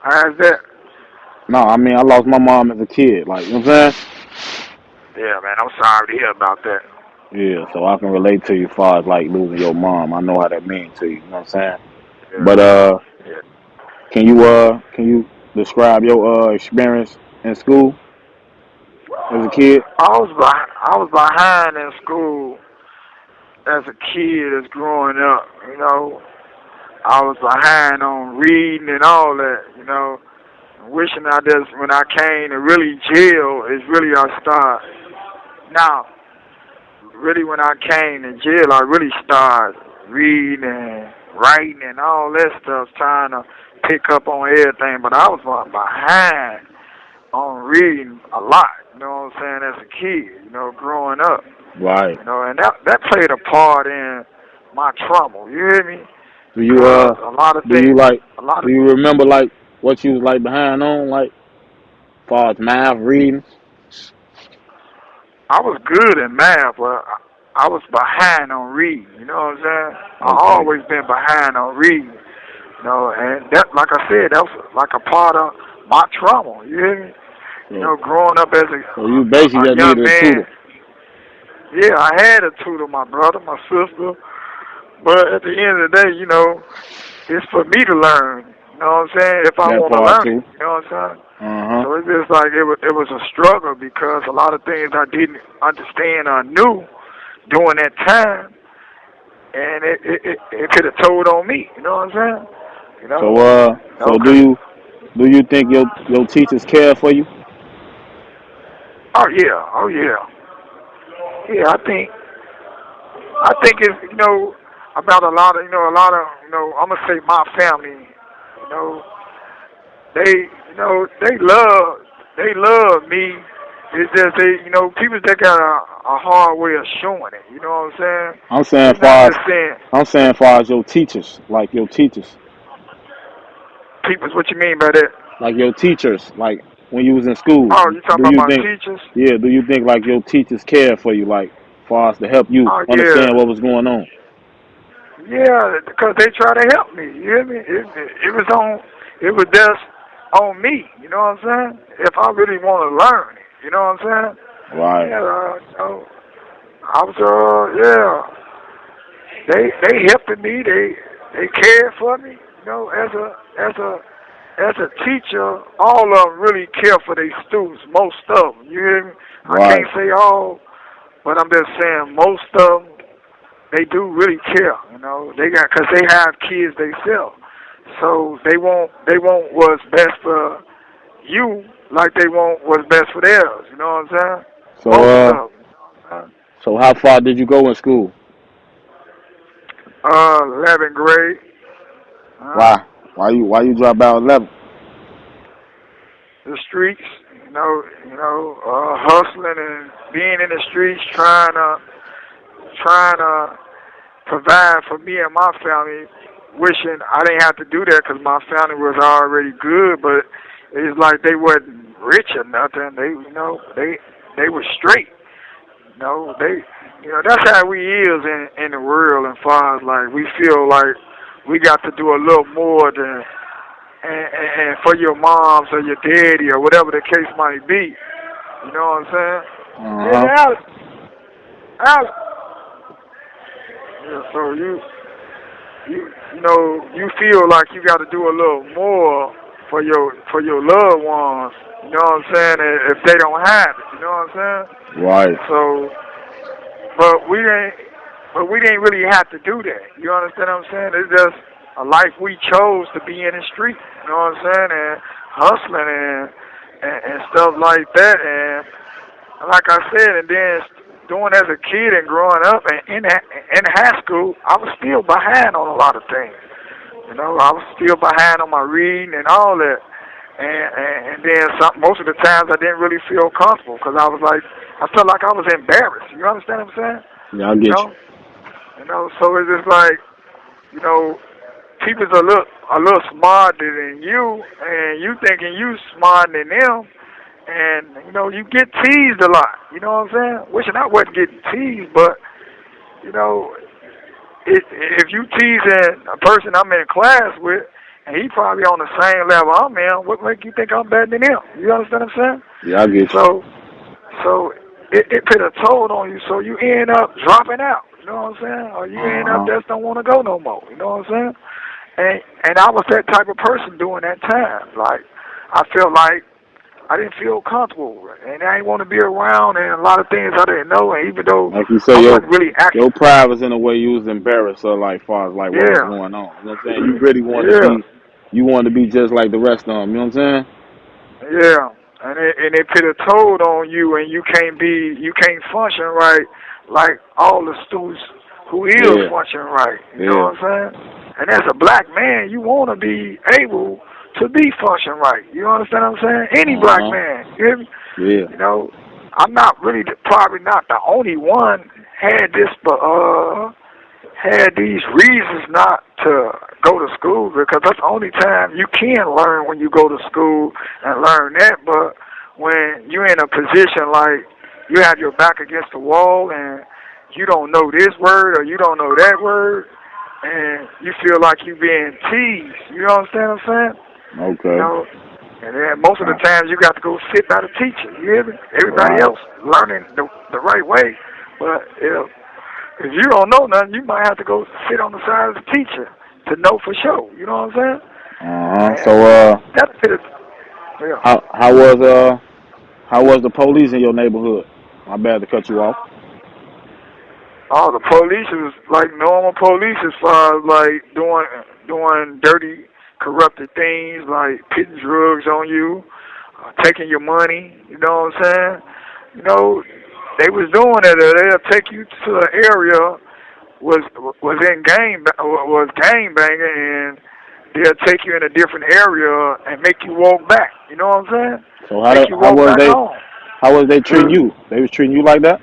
How's that? No, I mean I lost my mom as a kid. Like you know what I'm saying? Yeah, man, I'm sorry to hear about that. Yeah, so I can relate to you as far as like losing your mom. I know how that means to you. You know what I'm saying? Yeah, But yeah. can you describe your experience in school as a kid? I was behind in school as a kid, as growing up. I was behind on reading and all that. Wishing I just when I came to really jail is really I start now. Really, when I came to jail, I really started reading and writing and all that stuff, trying to pick up on everything. But I was behind on reading a lot. You know what I'm saying? As a kid, growing up. Right. And that played a part in my trouble. You hear me? Do you Because a lot of do you things, like a lot do of you remember like what you was like behind on like far as math reading? I was good in math, but I was behind on reading. You know what I'm saying? I Okay. always been behind on reading. And that, like I said, that was like a part of my trauma. You hear me? So Growing up as so you basically a just young needed a man, tutor. yeah, I had a tutor, my brother, my sister, but at the end of the day, it's for me to learn. You know what I'm saying? If I That want to part learn it, too. you know what I'm saying? Uh huh. So it's just like it was a struggle because a lot of things I didn't understand or knew during that time, and it could have told on me. You know what I'm saying? You know, So do 'cause you think your teachers care for you? oh yeah, oh yeah, yeah. I think it's about a lot of I'm gonna say my family. You know, they love me. It's just people that got a hard way of showing it. You know what I'm saying? I'm saying They not far as just saying your teachers, like your teachers, people's. What you mean by that? like your teachers, like when you was in school. Oh, you talking Do about you my think, teachers? yeah, do you think like your teachers care for you, like far as to help you Oh understand what yeah, was going on? yeah, because they try to help me. You hear me? It was on. It was just on me. You know what I'm saying? If I really want to learn it, you know what I'm saying? Right. Yeah, I was yeah. They helping me. They cared for me. As a teacher, all of them really care for their students. Most of them. You hear me? I can't Right. say all, but I'm just saying most of them. They do really care. They got because they have kids themselves, so they want what's best for you, like they want what's best for theirs. You know what I'm saying? So Most of them. so how far did you go in school? 11th grade. Uh, Why? Why you drop out 11? the streets, hustling and being in the streets, trying to provide for me and my family. Wishing I didn't have to do that because my family was already good, but it's like they wasn't rich or nothing. They were straight. That's how we is in the world. And far as like we feel like we got to do a little more than and for your moms or your daddy or whatever the case might be. You know what I'm saying? Uh Yeah, huh. Alex. Alex. Yeah, so you feel like you got to do a little more for your loved ones. You know what I'm saying? If they don't have it, you know what I'm saying? Right. So, but we didn't really have to do that. You understand what I'm saying? It's just a life we chose to be in the street. You know what I'm saying? And hustling and stuff like that. And like I said, and then doing as a kid and growing up and in high school, I was still behind on a lot of things. I was still behind on my reading and all that. And then most of the times I didn't really feel comfortable because I felt like I was embarrassed. You understand what I'm saying? Yeah, I You get you. know, So it's just like you know, people's a little smarter than you, and you thinking you smarter than them, and you get teased a lot. You know what I'm saying? Wishing I wasn't getting teased, but you know, if you teasing a person I'm in class with, and he probably on the same level I'm in. What make you think I'm better than him? You understand what I'm saying? Yeah, I get you. So it put a toll on you. So you end up dropping out. You know what I'm saying? Or you end up just don't want to go no more. You know what I'm saying? And I was that type of person during that time. Like I felt like I didn't feel comfortable, and I didn't want to be around, and a lot of things I didn't know. And even though like you say, I wasn't really acting, your pride was in a way you was embarrassed of, like, far as like what was yeah, going on. You know what I'm saying? You really yeah, wanted to be just like the rest of them. You know what I'm saying? yeah. And it put a toll on you, and you can't function right like all the students who is functioning right. You know what I'm saying? And as a black man, you want to be able to be functioning right. You understand what I'm saying? Any black man, you hear me? Yeah. You know, I'm not really probably not the only one had this, but had these reasons not to go to school, because that's the only time you can learn, when you go to school and learn that. But when you're in a position like you have your back against the wall and you don't know this word or you don't know that word, and you feel like you're being teased, you understand what I'm saying? Okay. You know, and then most of the times you got to go sit by the teacher. You hear me? Everybody else learning the right way, but if you don't know nothing, you might have to go sit on the side of the teacher to know for sure. You know what I'm saying? So that's it. Yeah. how was the police in your neighborhood? My bad to cut you off. Oh, the police was like normal police as far as like doing dirty, corrupted things, like pitting drugs on you, taking your money. You know what I'm saying? You know, they was doing it. They'll take you to an area was gang banging, and they'll take you in a different area and make you walk back. You know what I'm saying? So how was they treating you? They was treating you like that?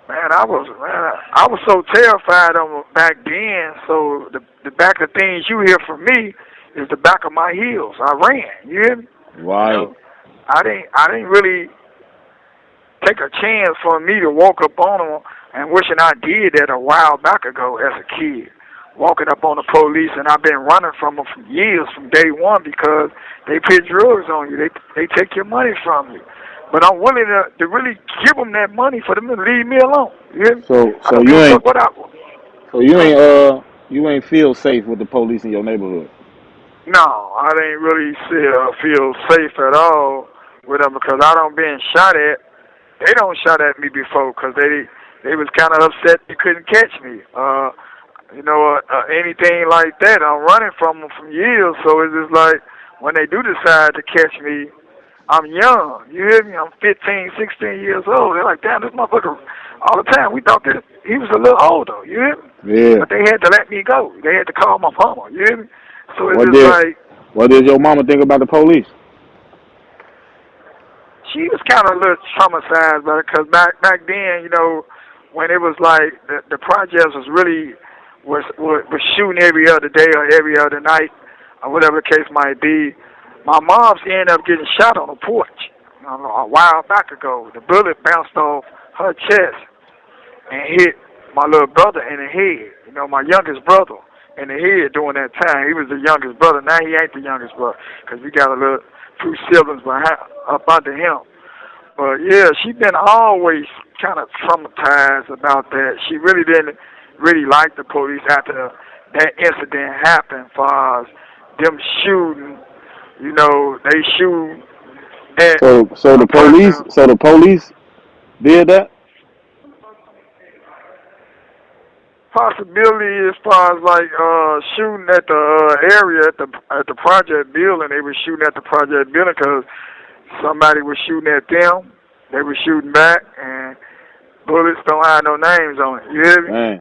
Man, I was so terrified of them back then. So the back of things you hear from me is the back of my heels. I ran. You hear me? Right. You know, I didn't really take a chance for me to walk up on them, and wishing I did that a while back ago as a kid. Walking up on the police, and I've been running from them for years, from day one, because they put drugs on you. They take your money from you. But I'm willing to really give them that money for them to leave me alone. You hear me? So you ain't feel safe with the police in your neighborhood? No, I didn't really feel safe at all with them, because I don't been shot at. They don't shot at me before, because they was kind of upset they couldn't catch me. Anything like that, I'm running from them from years. So it's just like when they do decide to catch me, I'm young. You hear me? I'm 15, 16 years old. They're like, damn, this motherfucker. All the time we thought that he was a little older. You hear me? Yeah. But they had to let me go. They had to call my mama. You hear me? So it's what did your mama think about the police? She was kind of a little traumatized by it, because back then, you know, when it was like the projects was really was shooting every other day or every other night, or whatever the case might be. My mom's ended up getting shot on the porch a while back ago. The bullet bounced off her chest and hit my little brother in the head. You know, my youngest brother in the head during that time. He was the youngest brother. Now he ain't the youngest brother, because we got a few siblings up under him. But yeah, she been always kind of traumatized about that. She really didn't like the police after that incident happened, as far as them shooting. You know, they shoot at so the police did that? Possibility as far as like shooting at the area at the project building. They were shooting at the project building because somebody was shooting at them. They were shooting back, and bullets don't have no names on it. You hear me? Man.